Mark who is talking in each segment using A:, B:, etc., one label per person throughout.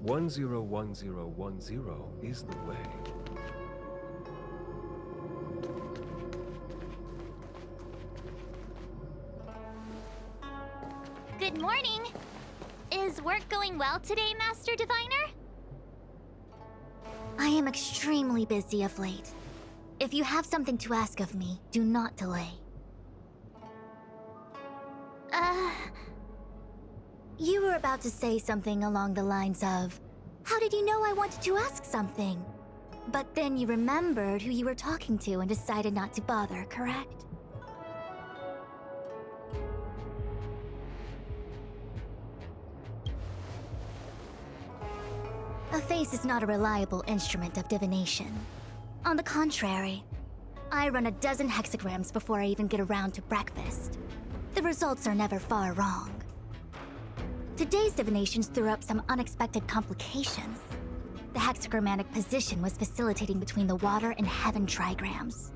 A: 101010 is the way.
B: Good morning! Is work going well today, Master Diviner?
C: I am extremely busy of late. If you have something to ask of me, do not delay. You were about to say something along the lines of, "How did you know I wanted to ask something?" But then you remembered who you were talking to and decided not to bother, correct? A face is not a reliable instrument of divination. On the contrary, I run a dozen hexagrams before I even get around to breakfast. The results are never far wrong. Today's divinations threw up some unexpected complications. The hexagrammatic position was facilitating between the water and heaven trigrams.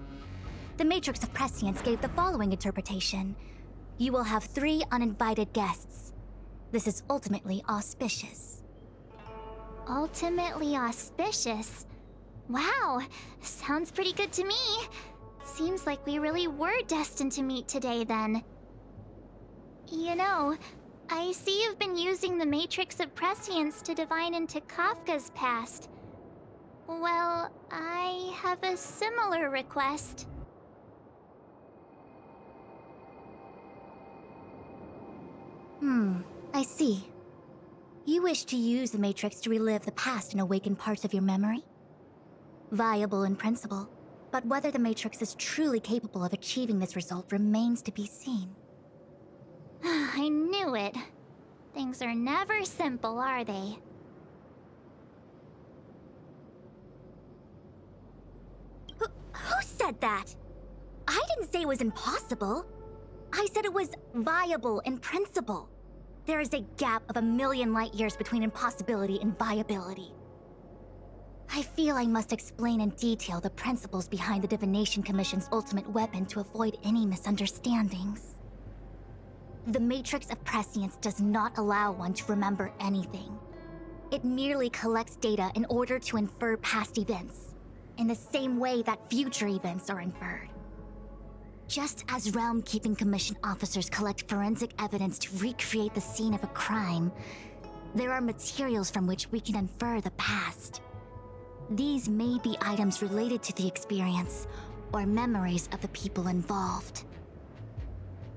C: The matrix of prescience gave the following interpretation. You will have 3 uninvited guests. This is ultimately auspicious.
B: Ultimately auspicious? Wow, sounds pretty good to me. Seems like we really were destined to meet today then. You know, I see you've been using the Matrix of Prescience to divine into Kafka's past. Well, I have a similar request.
C: I see. You wish to use the Matrix to relive the past and awaken parts of your memory? Viable in principle, but whether the Matrix is truly capable of achieving this result remains to be seen.
B: I knew it. Things are never simple, are they?
C: Who said that? I didn't say it was impossible. I said it was viable in principle. There is a gap of 1,000,000 light years between impossibility and viability. I feel I must explain in detail the principles behind the Divination Commission's ultimate weapon to avoid any misunderstandings. The Matrix of Prescience does not allow one to remember anything. It merely collects data in order to infer past events, in the same way that future events are inferred. Just as Realm-Keeping Commission officers collect forensic evidence to recreate the scene of a crime, there are materials from which we can infer the past. These may be items related to the experience, or memories of the people involved.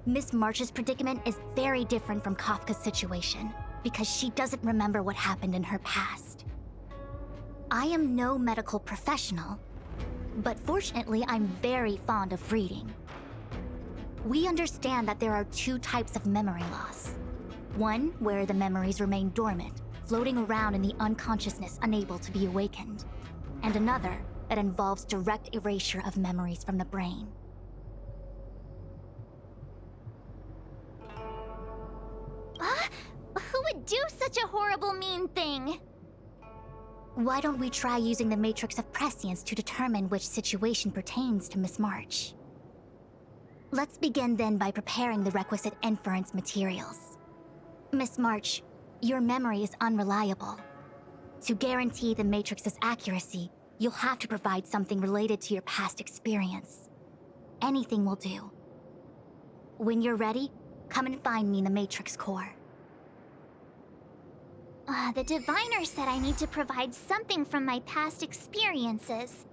C: Miss March's predicament is very different from Kafka's situation, because she doesn't remember what happened in her past. I am no medical professional, but fortunately I'm very fond of reading. We understand that there are 2 types of memory loss. One where the memories remain dormant, floating around in the unconsciousness unable to be awakened. And another that involves direct erasure of memories from the brain.
B: Who would do such a horrible, mean thing?
C: Why don't we try using the Matrix of Prescience to determine which situation pertains to Miss March? Let's begin then by preparing the requisite inference materials. Miss March, your memory is unreliable. To guarantee the Matrix's accuracy, you'll have to provide something related to your past experience. Anything will do. When you're ready, come and find me in the Matrix core.
B: The diviner said I need to provide something from my past experiences.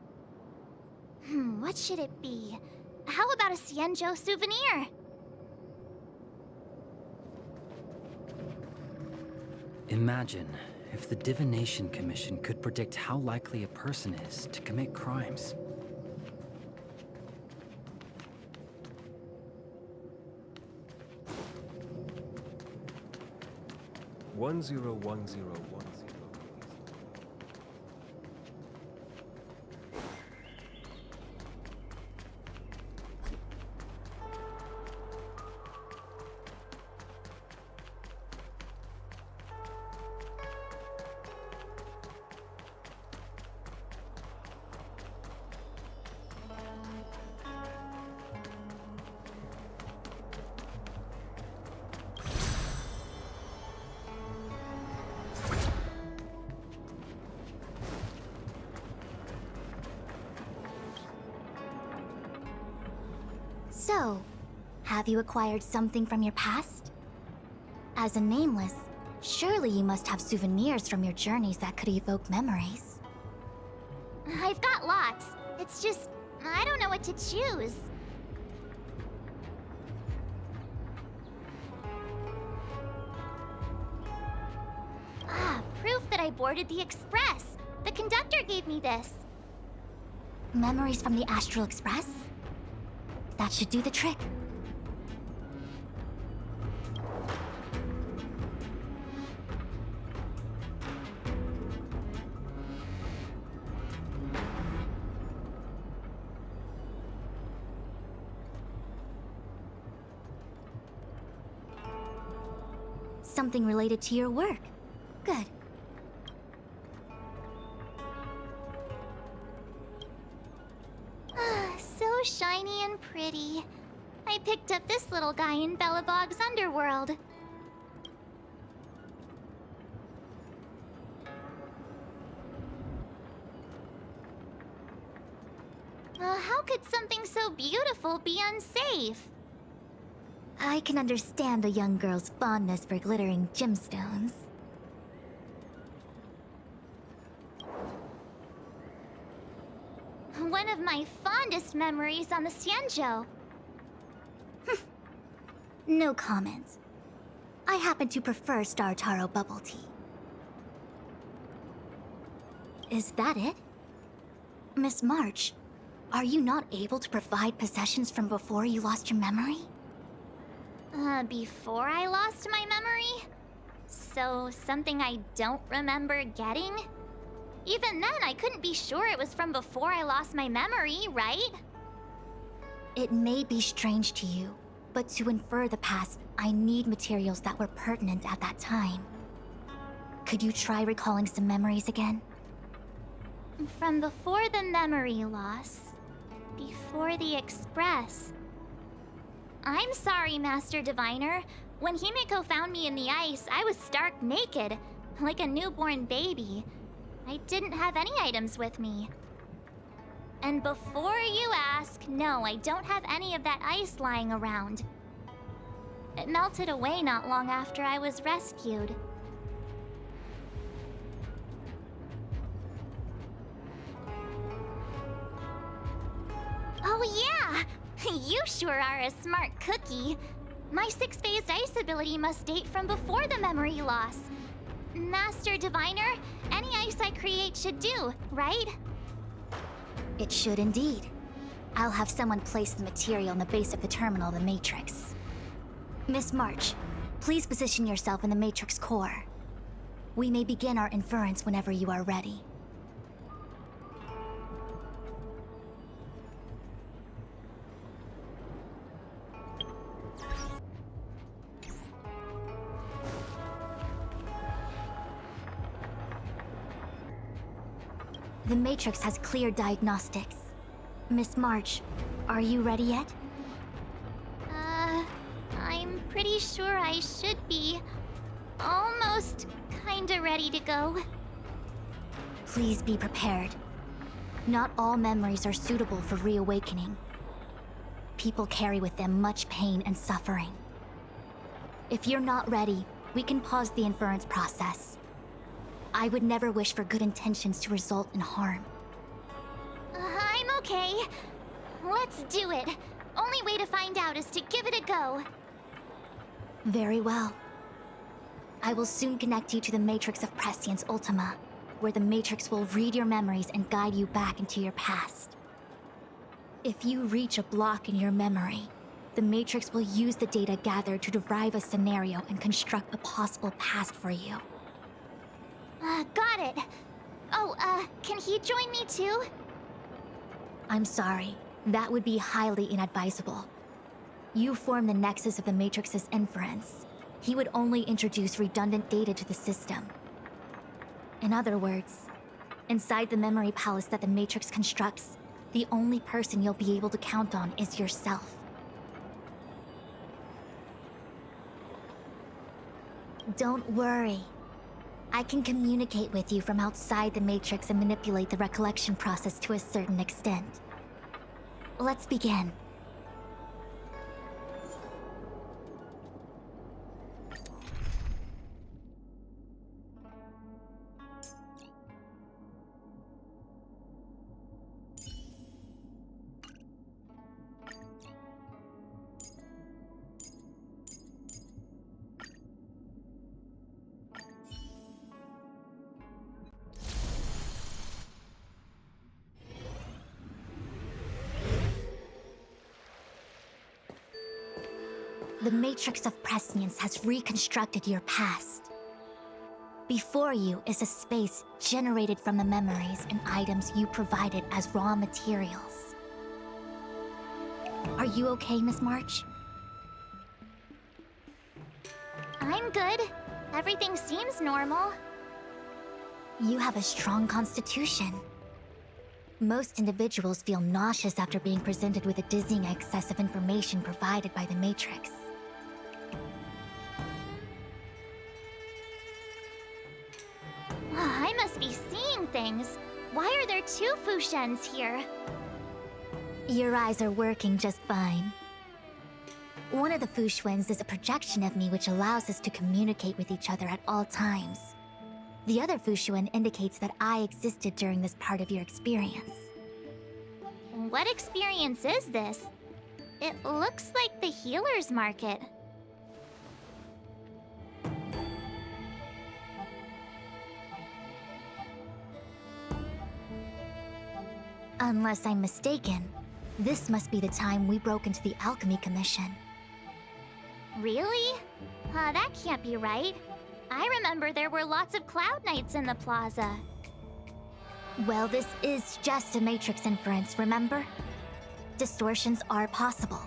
B: What should it be? How about a Xianzhou souvenir?
D: Imagine if the Divination Commission could predict how likely a person is to commit crimes.
A: One zero one zero one.
C: So, have you acquired something from your past? As a nameless, surely you must have souvenirs from your journeys that could evoke memories.
B: I've got lots. It's just, I don't know what to choose. Ah, proof that I boarded the express. The conductor gave me this.
C: Memories from the Astral Express? That should do the trick. Something related to your work. Good.
B: So shiny and pretty. I picked up this little guy in Belobog's underworld. How could something so beautiful be unsafe?
C: I can understand a young girl's fondness for glittering gemstones.
B: One of my fondest memories on the Xianzhou.
C: No comment. I happen to prefer Star Taro bubble tea. Is that it? Miss March, are you not able to provide possessions from before you lost your memory?
B: Before I lost my memory? So, something I don't remember getting? Even then, I couldn't be sure it was from before I lost my memory, right?
C: It may be strange to you, but to infer the past, I need materials that were pertinent at that time. Could you try recalling some memories again?
B: From before the memory loss. Before the Express. I'm sorry, Master Diviner. When Himiko found me in the ice, I was stark naked, like a newborn baby. I didn't have any items with me. And before you ask, no, I don't have any of that ice lying around. It melted away not long after I was rescued. Oh yeah! You sure are a smart cookie. My six-phased ice ability must date from before the memory loss. Master Diviner, any ice I create should do, right?
C: It should indeed. I'll have someone place the material in the base of the terminal of the Matrix. Miss March, please position yourself in the Matrix core. We may begin our inference whenever you are ready. The Matrix has clear diagnostics. Miss March, are you ready yet?
B: I'm pretty sure I should be. Almost kinda ready to go.
C: Please be prepared. Not all memories are suitable for reawakening. People carry with them much pain and suffering. If you're not ready, we can pause the inference process. I would never wish for good intentions to result in harm.
B: I'm okay. Let's do it. Only way to find out is to give it a go.
C: Very well. I will soon connect you to the Matrix of Prescience Ultima, where the Matrix will read your memories and guide you back into your past. If you reach a block in your memory, the Matrix will use the data gathered to derive a scenario and construct a possible past for you.
B: Got it. Oh, can he join me too?
C: I'm sorry. That would be highly inadvisable. You form the nexus of the Matrix's inference. He would only introduce redundant data to the system. In other words, inside the memory palace that the Matrix constructs, the only person you'll be able to count on is yourself. Don't worry. I can communicate with you from outside the Matrix and manipulate the recollection process to a certain extent. Let's begin. The Matrix of Prescience has reconstructed your past. Before you is a space generated from the memories and items you provided as raw materials. Are you okay, Miss March?
B: I'm good. Everything seems normal.
C: You have a strong constitution. Most individuals feel nauseous after being presented with a dizzying excess of information provided by the Matrix.
B: I must be seeing things. Why are there two Fushens here?
C: Your eyes are working just fine. One of the Fushwens is a projection of me which allows us to communicate with each other at all times. The other Fushuen indicates that I existed during this part of your experience.
B: What experience is this? It looks like the healer's market.
C: Unless I'm mistaken, this must be the time we broke into the Alchemy Commission.
B: Really? That can't be right. I remember there were lots of Cloud Knights in the plaza.
C: Well, this is just a Matrix inference, remember? Distortions are possible.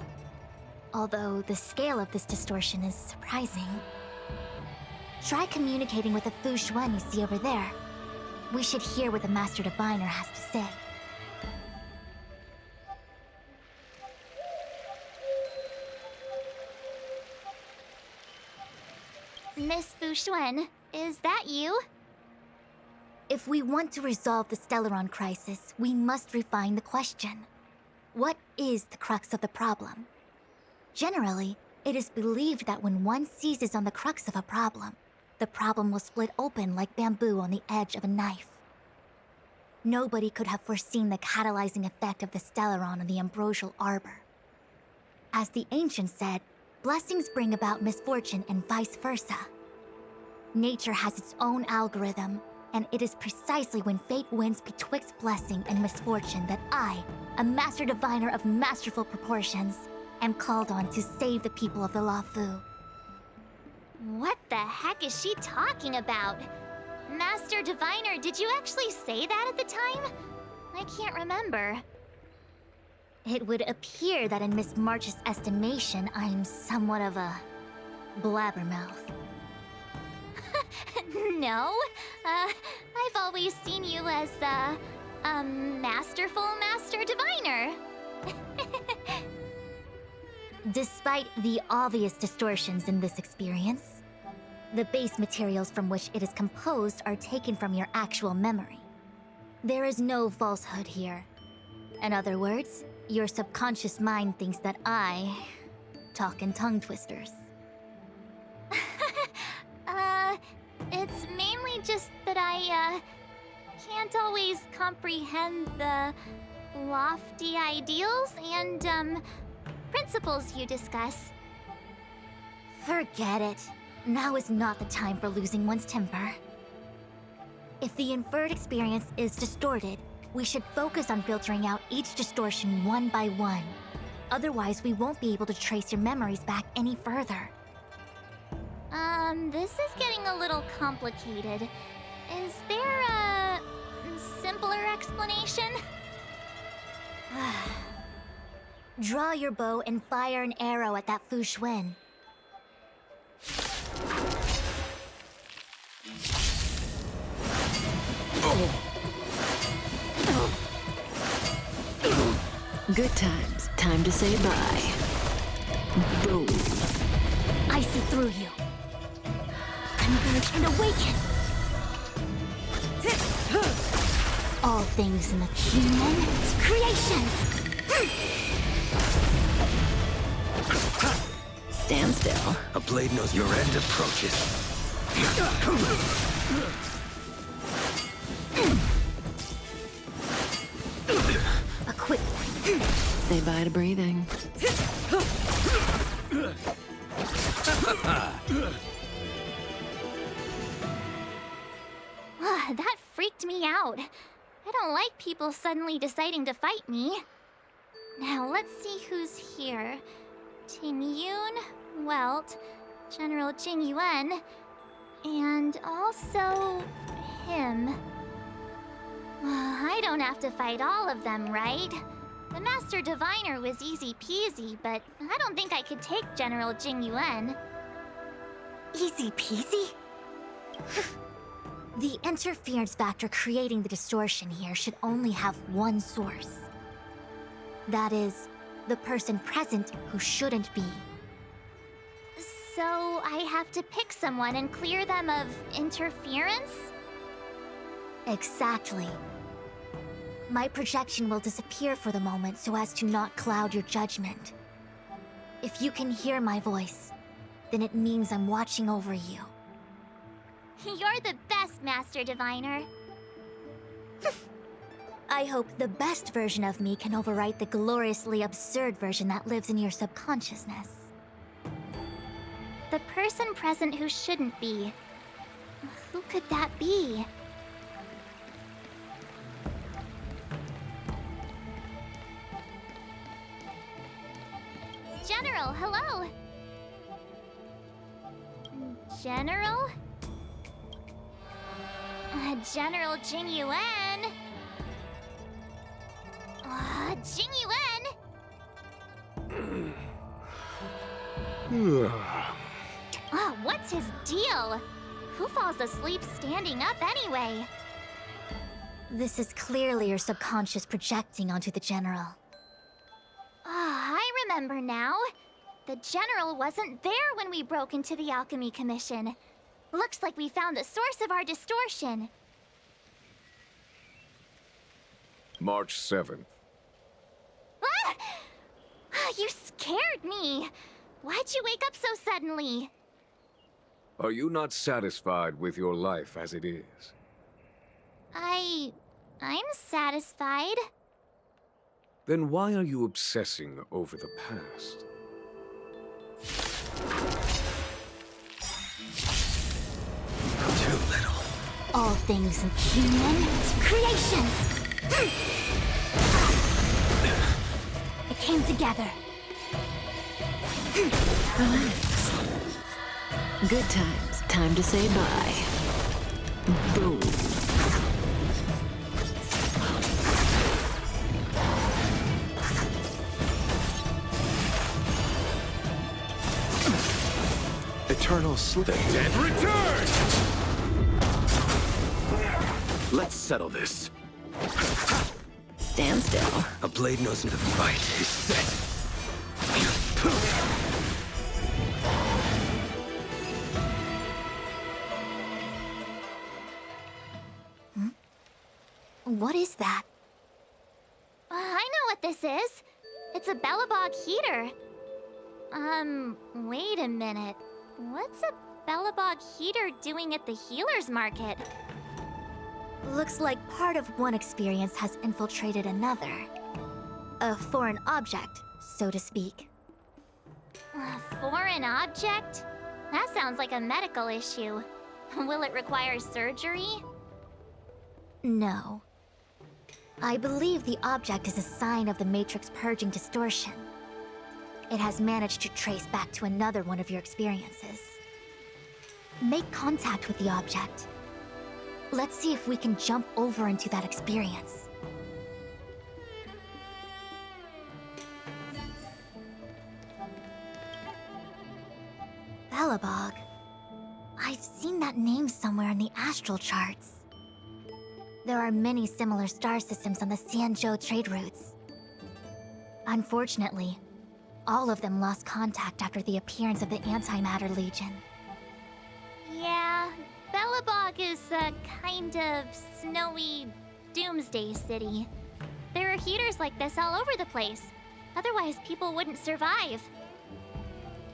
C: Although the scale of this distortion is surprising. Try communicating with the Fushuen you see over there. We should hear what the Master Diviner has to say.
B: Miss Fushuen, is that you?
C: If we want to resolve the Stellaron crisis, we must refine the question. What is the crux of the problem? Generally, it is believed that when one seizes on the crux of a problem, the problem will split open like bamboo on the edge of a knife. Nobody could have foreseen the catalyzing effect of the Stellaron on the ambrosial arbor. As the ancients said, blessings bring about misfortune and vice versa. Nature has its own algorithm, and it is precisely when fate wins betwixt blessing and misfortune that I, a Master Diviner of masterful proportions, am called on to save the people of the Luofu.
B: What the heck is she talking about? Master Diviner, did you actually say that at the time? I can't remember.
C: It would appear that in Miss March's estimation, I'm somewhat of a blabbermouth.
B: No, I've always seen you as masterful Master Diviner.
C: Despite the obvious distortions in this experience, the base materials from which it is composed are taken from your actual memory. There is no falsehood here. In other words, your subconscious mind thinks that I talk in tongue twisters.
B: It's mainly just that I can't always comprehend the lofty ideals and principles you discuss.
C: Forget it. Now is not the time for losing one's temper. If the inferred experience is distorted, we should focus on filtering out each distortion one by one. Otherwise, we won't be able to trace your memories back any further.
B: This is getting a little complicated. Is there a simpler explanation?
C: Draw your bow and fire an arrow at that Fushuen.
E: Good times. Time to say bye. Boom.
C: I see through you. Converge and awaken! All things in the human creations!
E: Stand still.
A: A blade knows your end approaches.
C: A quick one.
E: Say bye to breathing.
B: That freaked me out. I don't like people suddenly deciding to fight me. Now let's see who's here. Ting Yoon, well, General Jing Yuan, and also him. I don't have to fight all of them, right? The Master Diviner was easy peasy, but I don't think I could take General Jing Yuan.
C: Easy peasy? The interference factor creating the distortion here should only have one source. That is, the person present who shouldn't be.
B: So I have to pick someone and clear them of interference?
C: Exactly. My projection will disappear for the moment so as to not cloud your judgment. If you can hear my voice, then it means I'm watching over you.
B: You're the best, Master Diviner.
C: I hope the best version of me can overwrite the gloriously absurd version that lives in your subconsciousness.
B: The person present who shouldn't be. Who could that be? General, hello! General? General Jing Yuan? Jing Yuan? What's his deal? Who falls asleep standing up anyway?
C: This is clearly your subconscious projecting onto the General.
B: I remember now. The General wasn't there when we broke into the Alchemy Commission. Looks like we found the source of our distortion.
F: March 7th.
B: Ah! You scared me. Why'd you wake up so suddenly?
F: Are you not satisfied with your life as it is?
B: I'm satisfied.
F: Then why are you obsessing over the past?
A: Too little.
C: All things human creations! It came together.
E: Relax. Good times. Time to say bye. Boom.
A: Eternal sleep. The dead return! Let's settle this.
E: Stand still.
A: A blade knows when to fight is set.
C: What is that?
B: I know what this is. It's a Bellabog heater. Wait a minute. What's a Bellabog heater doing at the healer's market?
C: Looks like part of one experience has infiltrated another. A foreign object, so to speak.
B: A foreign object? That sounds like a medical issue. Will it require surgery?
C: No. I believe the object is a sign of the Matrix purging distortion. It has managed to trace back to another one of your experiences. Make contact with the object. Let's see if we can jump over into that experience. Bellabog. I've seen that name somewhere in the astral charts. There are many similar star systems on the Xianzhou trade routes. Unfortunately, all of them lost contact after the appearance of the Antimatter Legion.
B: Yeah, Bellabog is a kind of snowy doomsday city. There are heaters like this all over the place. Otherwise, people wouldn't survive.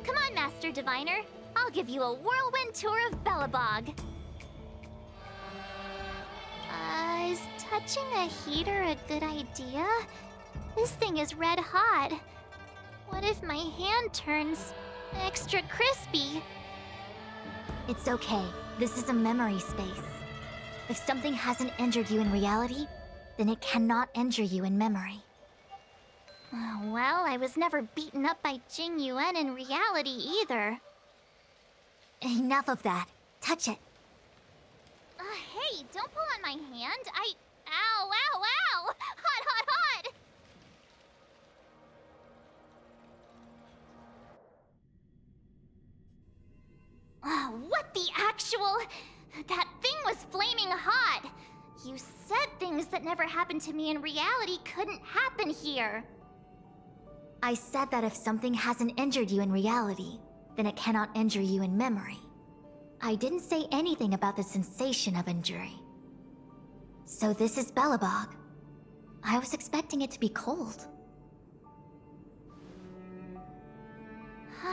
B: Come on, Master Diviner. I'll give you a whirlwind tour of Bellabog. Is touching a heater a good idea? This thing is red hot. What if my hand turns extra crispy?
C: It's okay. This is a memory space. If something hasn't injured you in reality, then it cannot injure you in memory.
B: Well, I was never beaten up by Jing Yuan in reality either.
C: Enough of that. Touch it.
B: Hey, don't pull on my hand. Ow, ow, ow! Hot, hot, hot! What the actual... That thing was flaming hot! You said things that never happened to me in reality couldn't happen here.
C: I said that if something hasn't injured you in reality, then it cannot injure you in memory. I didn't say anything about the sensation of injury. So this is Belobog. I was expecting it to be cold.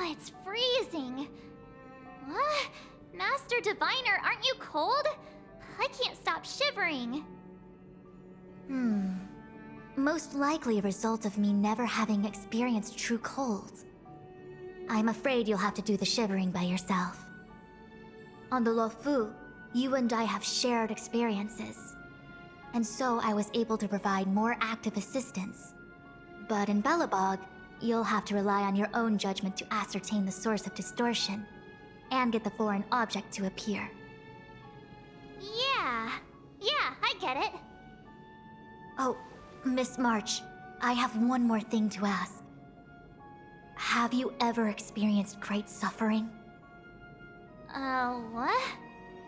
B: It's freezing. What? Master Diviner, aren't you cold? I can't stop shivering.
C: Most likely a result of me never having experienced true cold. I'm afraid you'll have to do the shivering by yourself. On the Luofu, you and I have shared experiences. And so I was able to provide more active assistance. But in Belobog, you'll have to rely on your own judgment to ascertain the source of distortion, and get the foreign object to appear.
B: Yeah, I get it.
C: Oh, Miss March, I have one more thing to ask. Have you ever experienced great suffering?
B: What?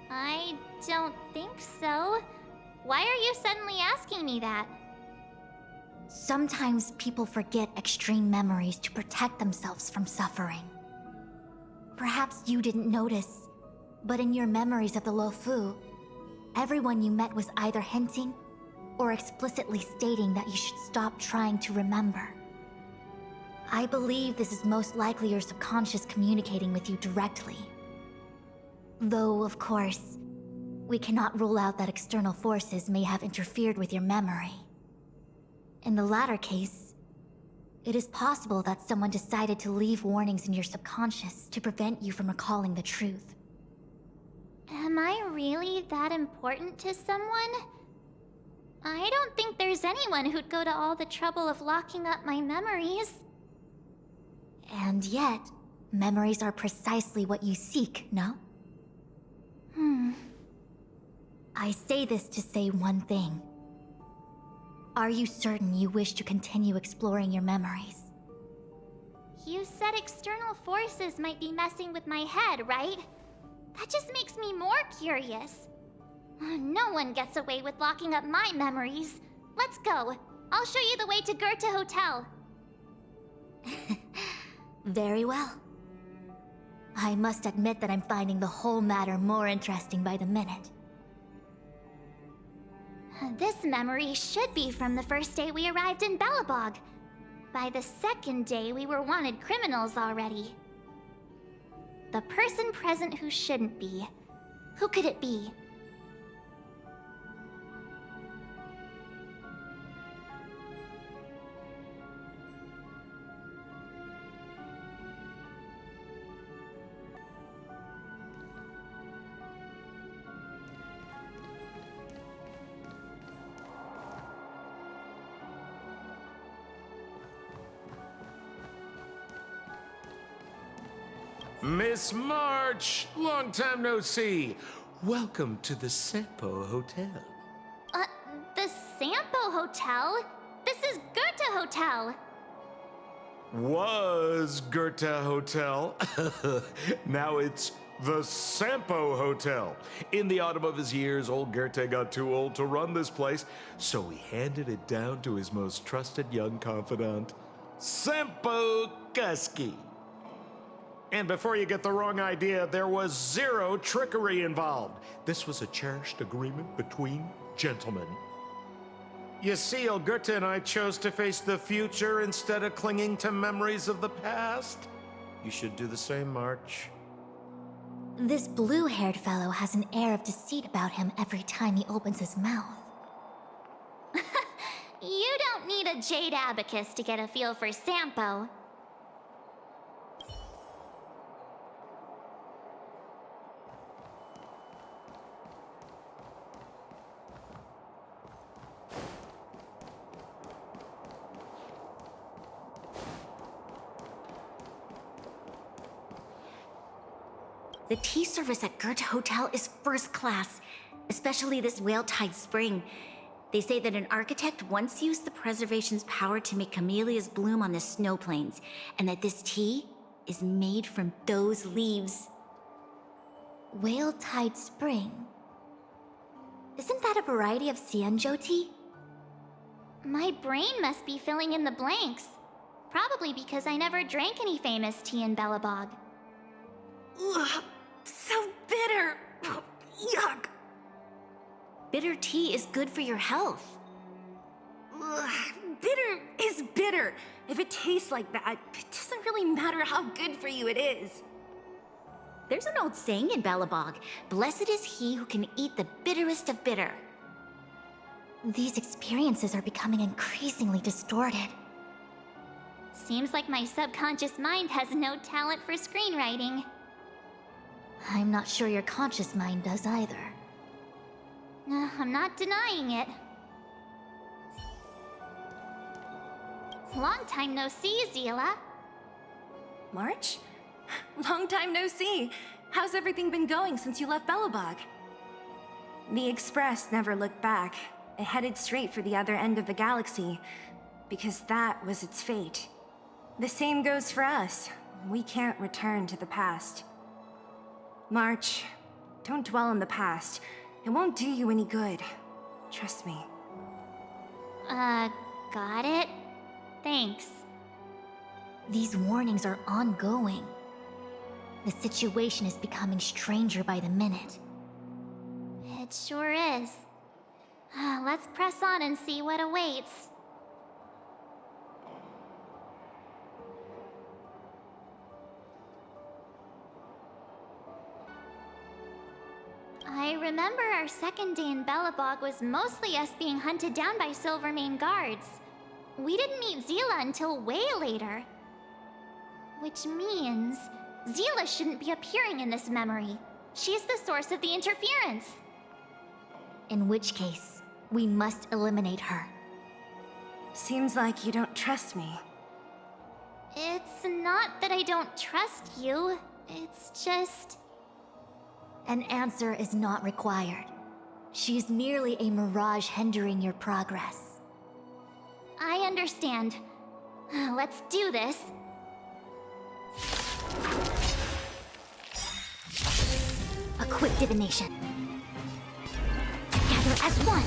B: I don't think so. Why are you suddenly asking me that?
C: Sometimes people forget extreme memories to protect themselves from suffering. Perhaps you didn't notice, but in your memories of the Luofu, everyone you met was either hinting or explicitly stating that you should stop trying to remember. I believe this is most likely your subconscious communicating with you directly. Though, of course, we cannot rule out that external forces may have interfered with your memory. In the latter case, it is possible that someone decided to leave warnings in your subconscious to prevent you from recalling the truth.
B: Am I really that important to someone? I don't think there's anyone who'd go to all the trouble of locking up my memories.
C: And yet, memories are precisely what you seek, no? I say this to say one thing. Are you certain you wish to continue exploring your memories?
B: You said external forces might be messing with my head, right? That just makes me more curious. No one gets away with locking up my memories. Let's go. I'll show you the way to Goethe Hotel.
C: Very well. I must admit that I'm finding the whole matter more interesting by the minute.
B: This memory should be from the first day we arrived in Belobog. By the second day, we were wanted criminals already. The person present who shouldn't be. Who could it be?
F: Miss March, long time no see. Welcome to the Sampo Hotel.
B: The Sampo Hotel? This is Goethe Hotel.
F: Was Goethe Hotel. Now it's the Sampo Hotel. In the autumn of his years, old Goethe got too old to run this place, so he handed it down to his most trusted young confidant, Sampo Kuski. And before you get the wrong idea, there was zero trickery involved. This was a cherished agreement between gentlemen. You see, old Goethe and I chose to face the future instead of clinging to memories of the past. You should do the same, March.
C: This blue-haired fellow has an air of deceit about him every time he opens his mouth.
B: You don't need a jade abacus to get a feel for Sampo.
C: The tea service at Goethe Hotel is first class, especially this Whale Tide Spring. They say that an architect once used the preservation's power to make camellias bloom on the snow plains, and that this tea is made from those leaves. Whale Tide Spring? Isn't that a variety of Xianzhou tea?
B: My brain must be filling in the blanks. Probably because I never drank any famous tea in Belobog.
C: Ugh, so bitter! Yuck! Bitter tea is good for your health.
G: Ugh, bitter is bitter. If it tastes like that, it doesn't really matter how good for you it is.
C: There's an old saying in Belobog, blessed is he who can eat the bitterest of bitter. These experiences are becoming increasingly distorted.
B: Seems like my subconscious mind has no talent for screenwriting.
C: I'm not sure your conscious mind does either.
B: I'm not denying it. Long time no see, Zila.
G: March? Long time no see. How's everything been going since you left Belobog? The Express never looked back. It headed straight for the other end of the galaxy, because that was its fate. The same goes for us. We can't return to the past. March, don't dwell on the past. It won't do you any good. Trust me.
B: Got it? Thanks.
C: These warnings are ongoing. The situation is becoming stranger by the minute.
B: It sure is. Let's press on and see what awaits. I remember our second day in Belobog was mostly us being hunted down by Silvermane guards. We didn't meet Zila until way later. Which means Zila shouldn't be appearing in this memory. She's the source of the interference.
C: In which case, we must eliminate her.
G: Seems like you don't trust me.
B: It's not that I don't trust you. It's just...
C: An answer is not required. She's merely a mirage hindering your progress.
B: I understand. Let's do this.
C: A quick divination. Together as one.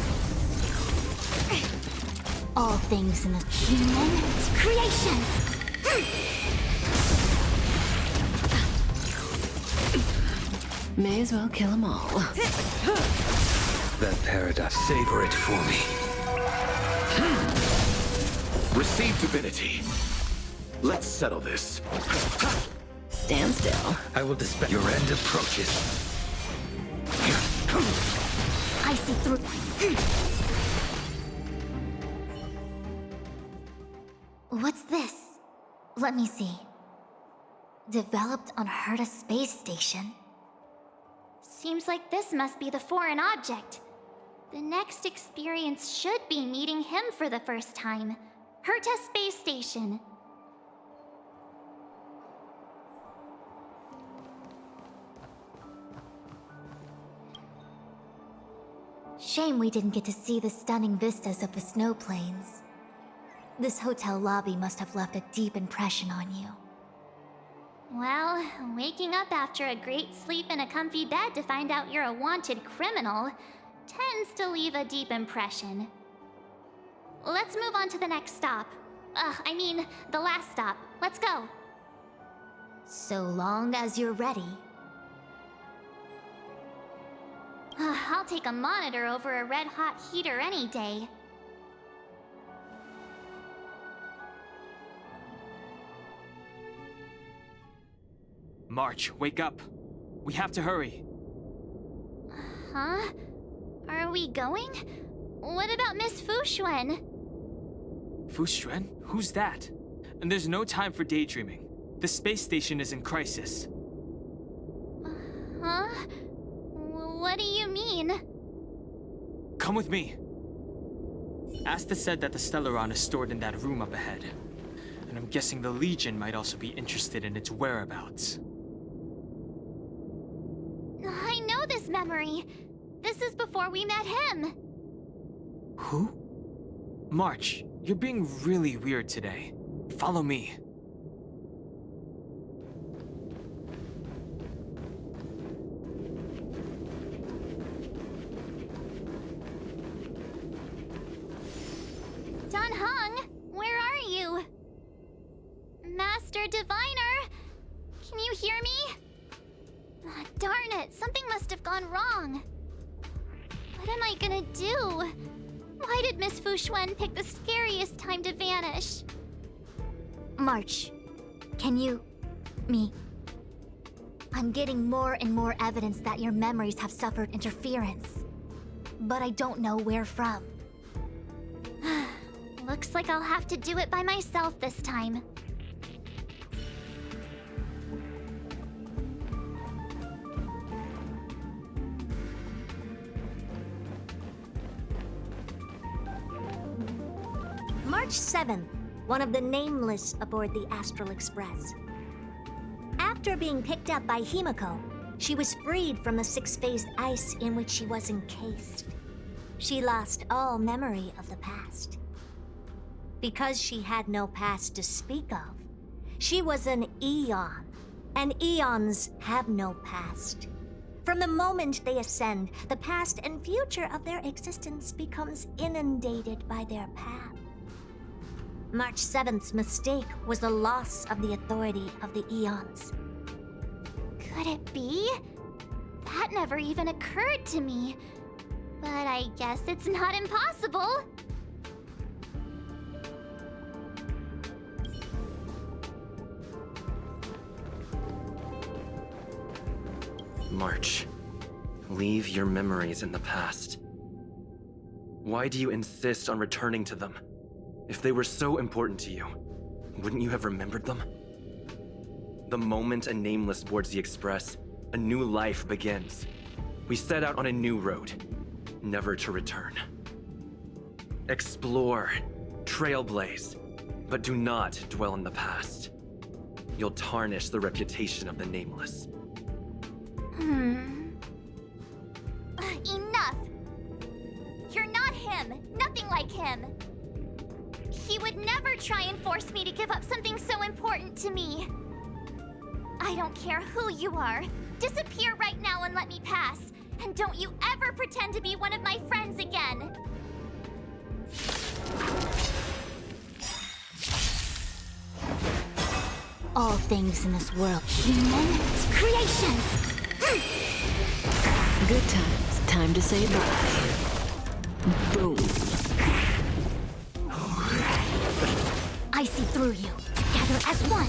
C: All things in the human creations.
E: May as well kill them all.
A: That paradox. Savor it for me. Receive divinity. Let's settle this.
E: Stand still.
A: I will dispel. Your end approaches.
C: I see through. What's this? Let me see. Developed on Herta space station.
B: Seems like this must be the foreign object. The next experience should be meeting him for the first time. Herta Space Station.
C: Shame we didn't get to see the stunning vistas of the snow plains. This hotel lobby must have left a deep impression on you.
B: Well, waking up after a great sleep in a comfy bed to find out you're a wanted criminal tends to leave a deep impression. Let's move on to the next stop. The last stop. Let's go.
C: So long as you're ready.
B: I'll take a monitor over a red-hot heater any day.
H: March, wake up. We have to hurry.
B: Huh? Are we going? What about Miss Fuxuan?
H: Fuxuan? Who's that? And there's no time for daydreaming. The space station is in crisis.
B: Huh? What do you mean?
H: Come with me. Asta said that the Stellaron is stored in that room up ahead. And I'm guessing the Legion might also be interested in its whereabouts.
B: memory. This is before we met him.
H: Who? March, you're being really weird today. Follow me.
B: Dunhung, where are you? Master Diviner, can you hear me? Ah, darn it, something must have gone wrong. What am I gonna do? Why did Miss Fushuen pick the scariest time to vanish?
C: March, can you... me? I'm getting more and more evidence that your memories have suffered interference. But I don't know where from.
B: Looks like I'll have to do it by myself this time.
C: March 7th, one of the Nameless aboard the Astral Express. After being picked up by Himiko, she was freed from the six-phase ice in which she was encased. She lost all memory of the past. Because she had no past to speak of, she was an Eon, and Eons have no past. From the moment they ascend, the past and future of their existence becomes inundated by their path. March 7th's mistake was the loss of the authority of the Eons.
B: Could it be? That never even occurred to me. But I guess it's not impossible.
I: March, leave your memories in the past. Why do you insist on returning to them? If they were so important to you, wouldn't you have remembered them? The moment a Nameless boards the Express, a new life begins. We set out on a new road, never to return. Explore, trailblaze, but do not dwell in the past. You'll tarnish the reputation of the Nameless.
B: Enough! You're not him! Nothing like him! He would never try and force me to give up something so important to me. I don't care who you are. Disappear right now and let me pass. And don't you ever pretend to be one of my friends again.
C: All things in this world, human creations!
E: Good times. Time to say bye. Boom.
C: I see through you, together as one.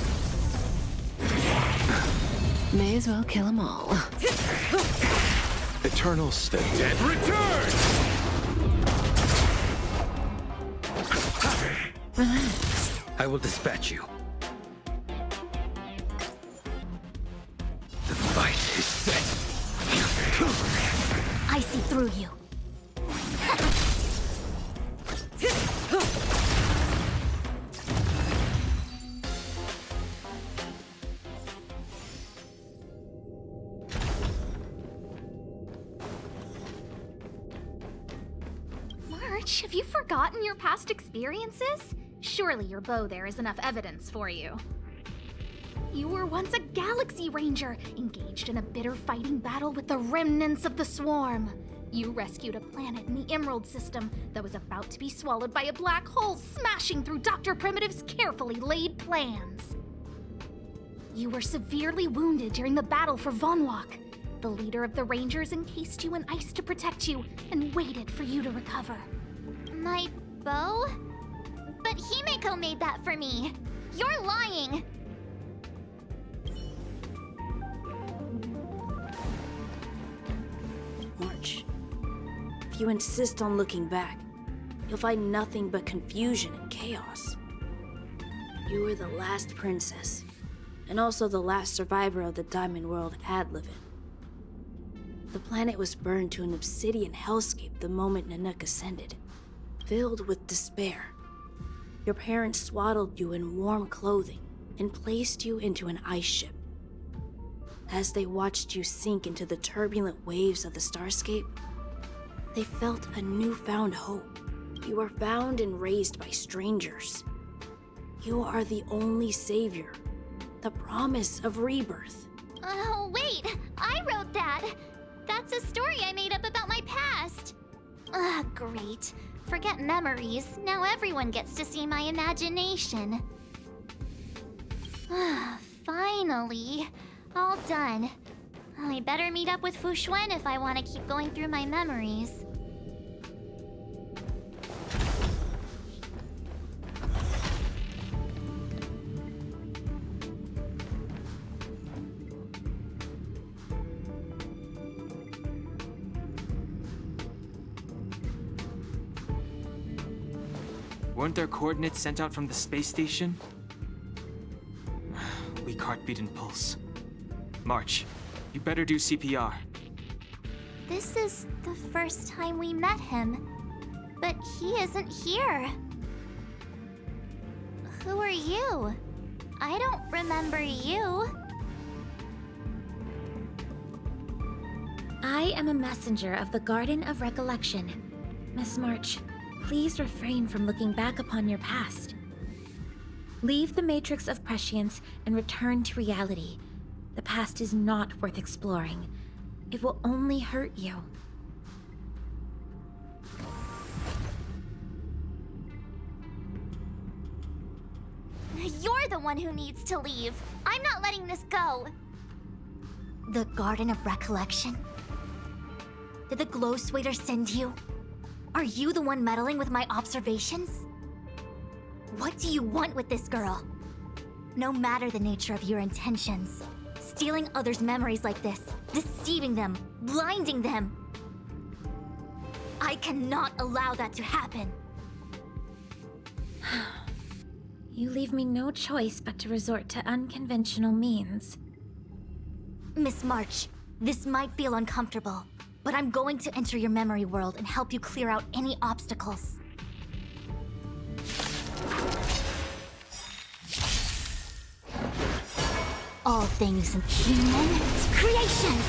E: May as well kill them all.
A: Eternal state.
F: Dead return!
E: Relax.
A: I will dispatch you. The fight is set.
C: I see through you.
J: March, have you forgotten your past experiences? Surely your bow there is enough evidence for you. You were once a Galaxy Ranger, engaged in a bitter fighting battle with the remnants of the Swarm. You rescued a planet in the Emerald System that was about to be swallowed by a black hole, smashing through Dr. Primitive's carefully laid plans. You were severely wounded during the battle for Vonwalk. The leader of the Rangers encased you in ice to protect you and waited for you to recover.
B: My bow? But Himiko made that for me. You're lying.
K: March, if you insist on looking back, you'll find nothing but confusion and chaos. You were the last princess, and also the last survivor of the Diamond World Adlivin. The planet was burned to an obsidian hellscape the moment Nanook ascended, filled with despair. Your parents swaddled you in warm clothing and placed you into an ice ship. As they watched you sink into the turbulent waves of the starscape, they felt a newfound hope. You were found and raised by strangers. You are the only savior, the promise of rebirth.
B: Oh, wait! I wrote that! That's a story I made up about my past! Ugh, great. Forget memories. Now everyone gets to see my imagination. Finally. All done. I better meet up with Fushuen if I want to keep going through my memories.
H: Weren't there coordinates sent out from the space station? Weak heartbeat and pulse. March, you better do CPR.
B: This is the first time we met him, but he isn't here. Who are you? I don't remember you.
L: I am a messenger of the Garden of Recollection. Miss March, please refrain from looking back upon your past. Leave the matrix of prescience and return to reality. The past is not worth exploring. It will only hurt you.
B: You're the one who needs to leave. I'm not letting this go.
C: The Garden of Recollection? Did the Glow Swader send you? Are you the one meddling with my observations? What do you want with this girl? No matter the nature of your intentions, stealing others' memories like this, deceiving them, blinding them, I cannot allow that to happen.
L: You leave me no choice but to resort to unconventional means.
C: Miss March, this might feel uncomfortable, but I'm going to enter your memory world and help you clear out any obstacles. All things human creations!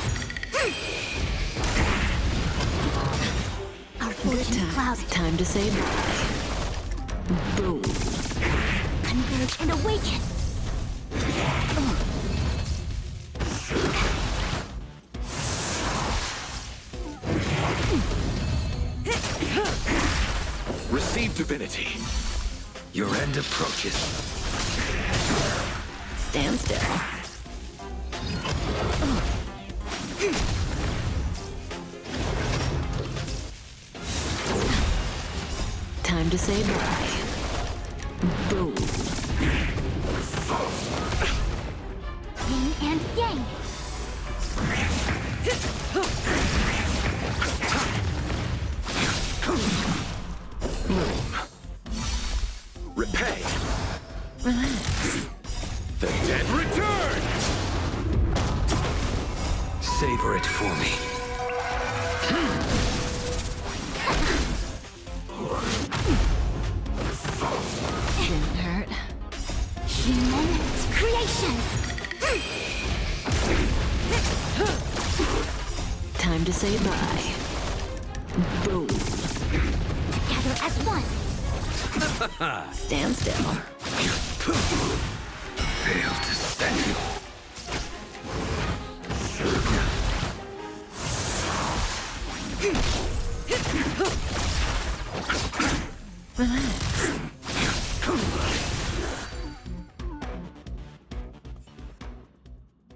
C: Our fortune's clouded.
E: Time to say bye. Boom.
C: Converge and awaken!
A: Receive divinity. Your end approaches.
E: Stand still. Time to say bye. Boom.
C: Yin and yang!
A: Repay.
E: Relax.
A: The dead return! Savor it for me.
E: Didn't hurt.
C: Human creations!
E: Time to say bye. Boom.
C: Together as one!
E: Stand still.
A: Fail to stand.
E: Relax.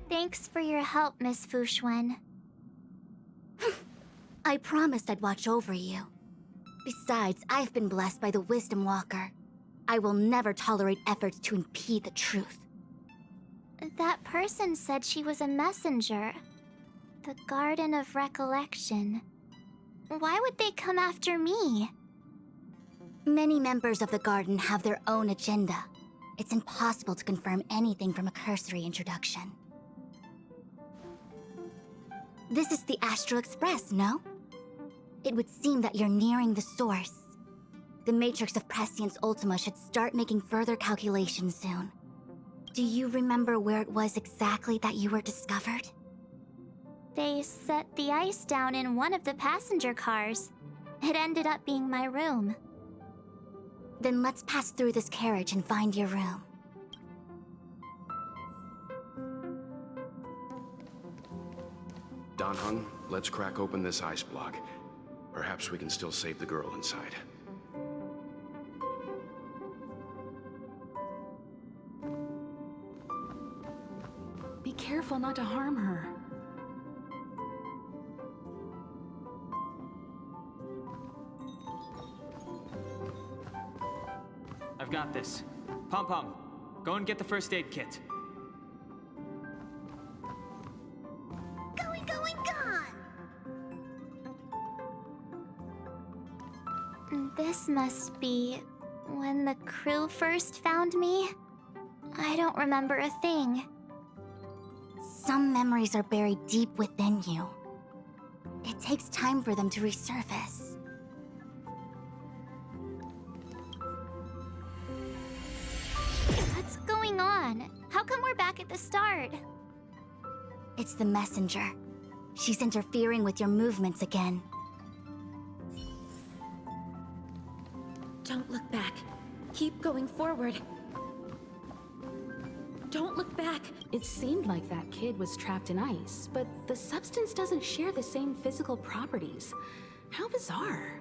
B: Thanks for your help, Miss Fushuen.
C: I promised I'd watch over you. Besides, I've been blessed by the Wisdom Walker. I will never tolerate efforts to impede the truth.
B: That person said she was a messenger. The Garden of Recollection. Why would they come after me?
C: Many members of the Garden have their own agenda. It's impossible to confirm anything from a cursory introduction. This is the Astral Express, no? It would seem that you're nearing the source. The Matrix of Prescience Ultima should start making further calculations soon. Do you remember where it was exactly that you were discovered?
B: They set the ice down in one of the passenger cars. It ended up being my room.
C: Then let's pass through this carriage and find your room.
M: Danheng, let's crack open this ice block. Perhaps we can still save the girl inside.
N: Be careful not to harm her.
H: I've got this. Pom-Pom, go and get the first aid kit.
C: Going, gone!
B: This must be when the crew first found me. I don't remember a thing.
C: Some memories are buried deep within you. It takes time for them to resurface.
B: What's going on? How come we're back at the start?
C: It's the messenger. She's interfering with your movements again.
L: Don't look back. Keep going forward. Don't look back.
N: It seemed like that kid was trapped in ice, but the substance doesn't share the same physical properties. How bizarre.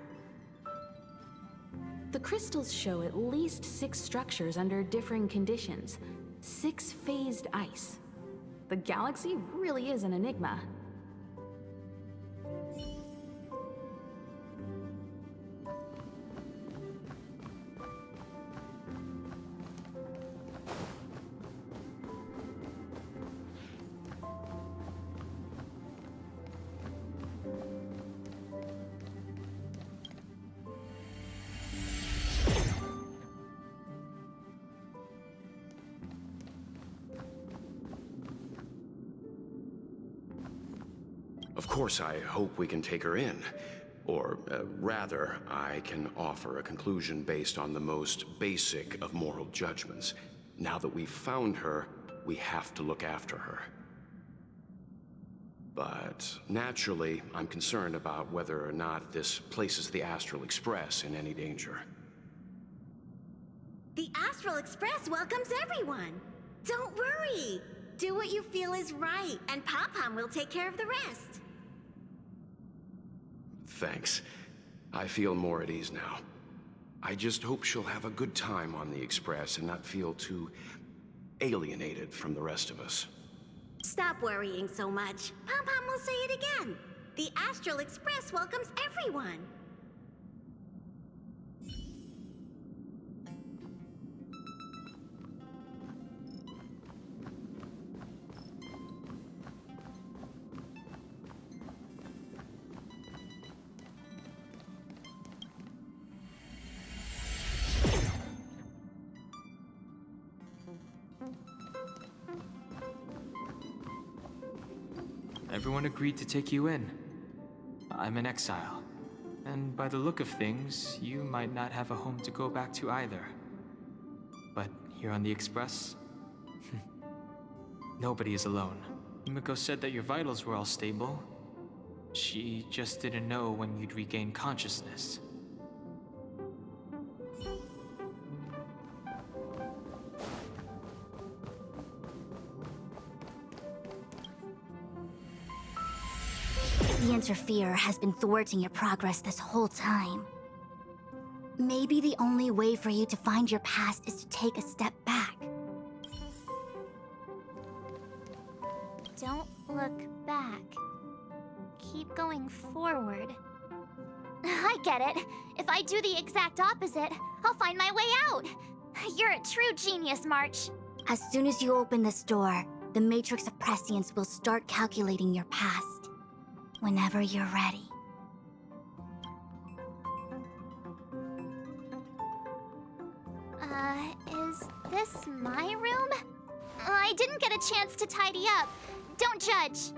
N: The crystals show at least 6 structures under differing conditions. 6 phased ice. The galaxy really is an enigma.
M: Of course, I hope we can take her in. Or, rather, I can offer a conclusion based on the most basic of moral judgments. Now that we've found her, we have to look after her. But naturally, I'm concerned about whether or not this places the Astral Express in any danger.
C: The Astral Express welcomes everyone. Don't worry. Do what you feel is right, and Pom-Pom will take care of the rest.
M: Thanks. I feel more at ease now. I just hope she'll have a good time on the Express and not feel too alienated from the rest of us.
C: Stop worrying so much. Pom-Pom will say it again. The Astral Express welcomes everyone.
H: Everyone agreed to take you in. I'm in exile. And by the look of things, you might not have a home to go back to either. But here on the Express, nobody is alone. Himiko said that your vitals were all stable. She just didn't know when you'd regain consciousness.
C: The Interferer has been thwarting your progress this whole time. Maybe the only way for you to find your past is to take a step back.
B: Don't look back. Keep going forward. I get it. If I do the exact opposite, I'll find my way out. You're a true genius, March.
C: As soon as you open this door, the Matrix of Prescience will start calculating your past. Whenever you're ready.
B: Is this my room? I didn't get a chance to tidy up. Don't judge.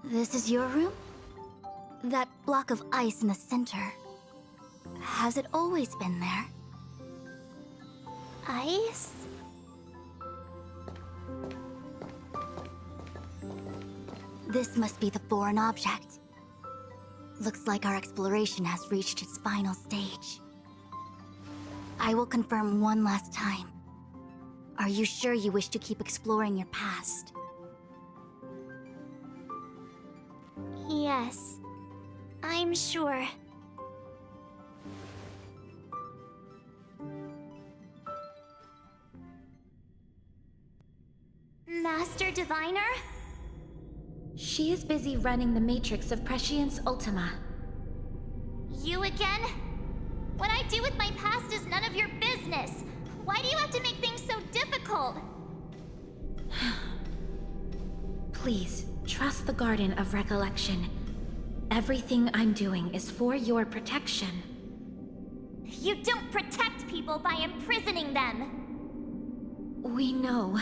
C: This is your room? That block of ice in the center. Has it always been there? This must be the foreign object. Looks like our exploration has reached its final stage. I will confirm one last time. Are you sure you wish to keep exploring your past?
B: Yes, I'm sure. Master Diviner?
L: She is busy running the matrix of Prescience Ultima.
B: You again? What I do with my past is none of your business. Why do you have to make things so difficult?
L: Please, trust the Garden of Recollection. Everything I'm doing is for your protection.
B: You don't protect people by imprisoning them.
L: We know.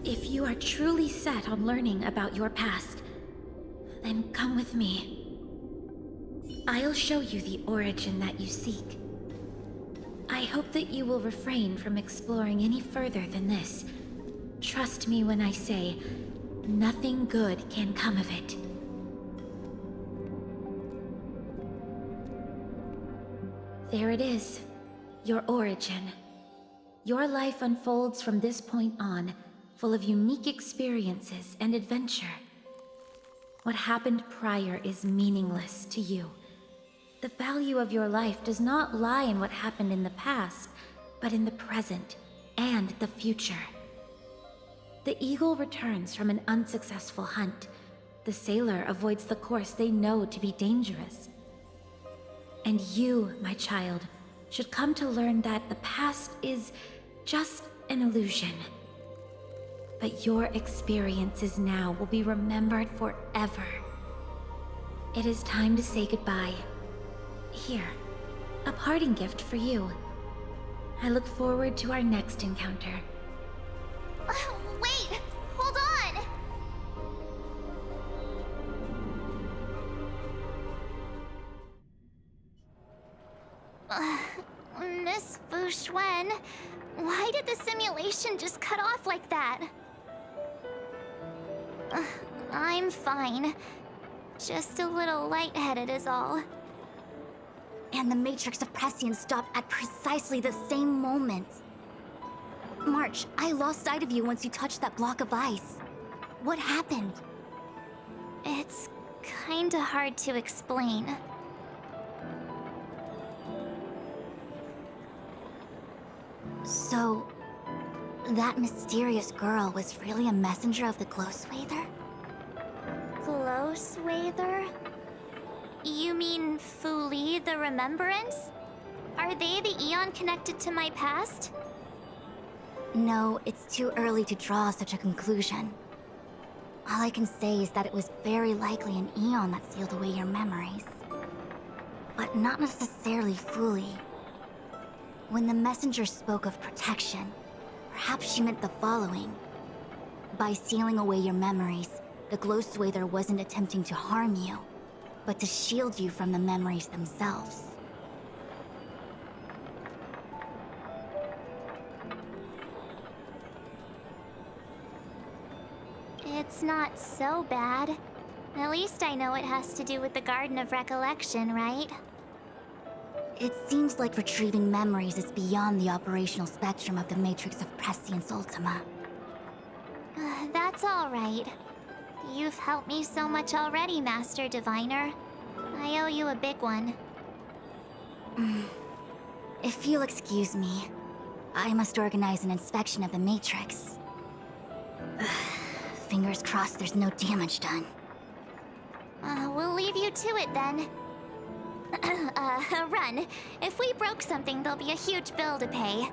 L: If you are truly set on learning about your past, then come with me. I'll show you the origin that you seek. I hope that you will refrain from exploring any further than this. Trust me when I say, nothing good can come of it. There it is, your origin. Your life unfolds from this point on, full of unique experiences and adventure. What happened prior is meaningless to you. The value of your life does not lie in what happened in the past, but in the present and the future. The eagle returns from an unsuccessful hunt. The sailor avoids the course they know to be dangerous. And you, my child, should come to learn that the past is just an illusion. But your experiences now will be remembered forever. It is time to say goodbye. Here, a parting gift for you. I look forward to our next encounter.
B: Wait! Hold on! Miss Fu Xuan, why did the simulation just cut off like that? I'm fine. Just a little lightheaded is all.
C: And the Matrix of Prescience stopped at precisely the same moment. March, I lost sight of you once you touched that block of ice. What happened?
B: It's kinda hard to explain.
C: So, that mysterious girl was really a messenger of the Glow Swather?
B: Glow Swather? You mean Fu Li, the Remembrance? Are they the Eon connected to my past?
C: No, it's too early to draw such a conclusion. All I can say is that it was very likely an Eon that sealed away your memories. But not necessarily Fu Li. When the messenger spoke of protection, perhaps she meant the following. By sealing away your memories, the Glow Swather wasn't attempting to harm you, but to shield you from the memories themselves.
B: It's not so bad. At least I know it has to do with the Garden of Recollection, right?
C: It seems like retrieving memories is beyond the operational spectrum of the Matrix of Prescience Ultima.
B: That's all right. You've helped me so much already, Master Diviner. I owe you a big one.
C: If you'll excuse me, I must organize an inspection of the Matrix. Fingers crossed there's no damage done.
B: We'll leave you to it then. Run. If we broke something, there'll be a huge bill to pay.